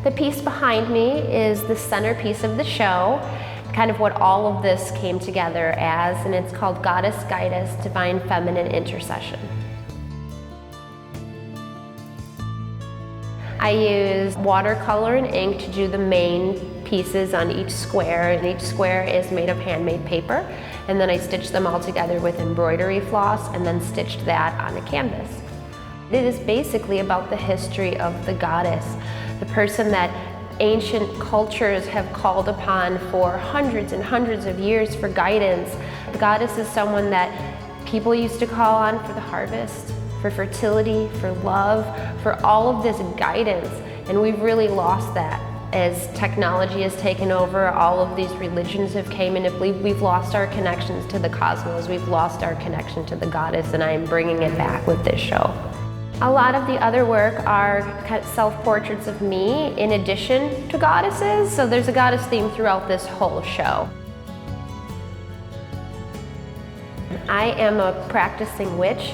The piece behind me is the centerpiece of the show, kind of what all of this came together as, and it's called Goddess Guide Us, Divine Feminine Intercession. I use watercolor and ink to do the main pieces on each square, and each square is made of handmade paper, and then I stitched them all together with embroidery floss and then stitched that on a canvas. It is basically about the history of the goddess, the person that ancient cultures have called upon for hundreds and hundreds of years for guidance. The goddess is someone that people used to call on for the harvest, for fertility, for love, for all of this guidance, and we've really lost that. As technology has taken over, all of these religions have came in, we've lost our connections to the cosmos, we've lost our connection to the goddess, and I am bringing it back with this show. A lot of the other work are kind of self-portraits of me in addition to goddesses, so there's a goddess theme throughout this whole show. I am a practicing witch,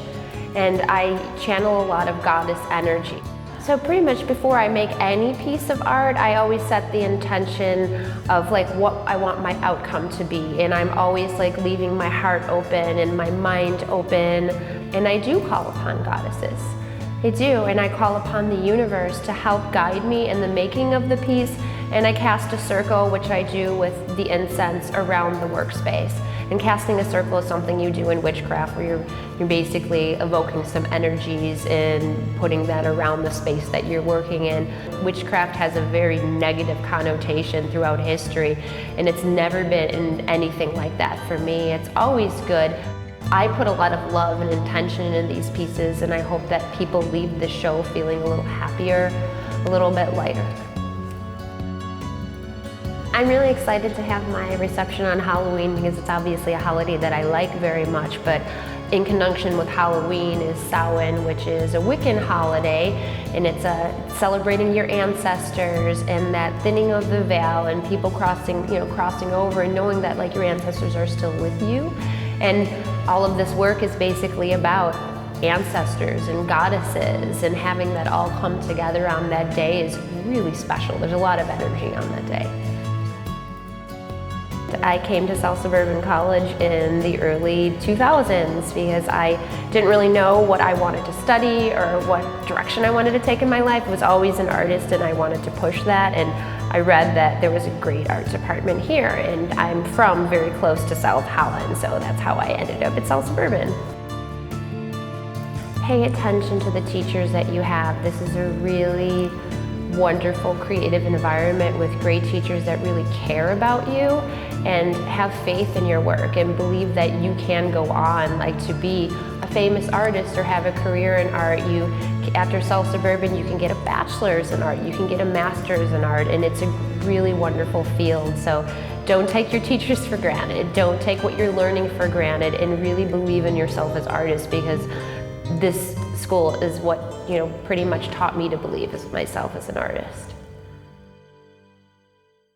and I channel a lot of goddess energy. So pretty much before I make any piece of art, I always set the intention of like what I want my outcome to be, and I'm always like leaving my heart open and my mind open, and I do call upon goddesses. I do, and I call upon the universe to help guide me in the making of the piece, and I cast a circle, which I do with the incense around the workspace. And casting a circle is something you do in witchcraft, where you're basically evoking some energies and putting that around the space that you're working in. Witchcraft has a very negative connotation throughout history, and it's never been anything like that for me. It's always good. I put a lot of love and intention in these pieces, and I hope that people leave the show feeling a little happier, a little bit lighter. I'm really excited to have my reception on Halloween because it's obviously a holiday that I like very much, but in conjunction with Halloween is Samhain, which is a Wiccan holiday, and it's celebrating your ancestors and that thinning of the veil and people crossing over and knowing that like your ancestors are still with you. And all of this work is basically about ancestors and goddesses, and having that all come together on that day is really special. There's a lot of energy on that day. I came to South Suburban College in the early 2000s because I didn't really know what I wanted to study or what direction I wanted to take in my life. I was always an artist and I wanted to push that, and I read that there was a great art department here, and I'm from very close to South Holland, so that's how I ended up at South Suburban. Pay attention to the teachers that you have. This is a really wonderful creative environment with great teachers that really care about you and have faith in your work and believe that you can go on, like to be a famous artist or have a career in art. After South Suburban, you can get a bachelor's in art, you can get a master's in art, and it's a really wonderful field. So don't take your teachers for granted, don't take what you're learning for granted, and really believe in yourself as artists, because this school is what pretty much taught me to believe as myself as an artist.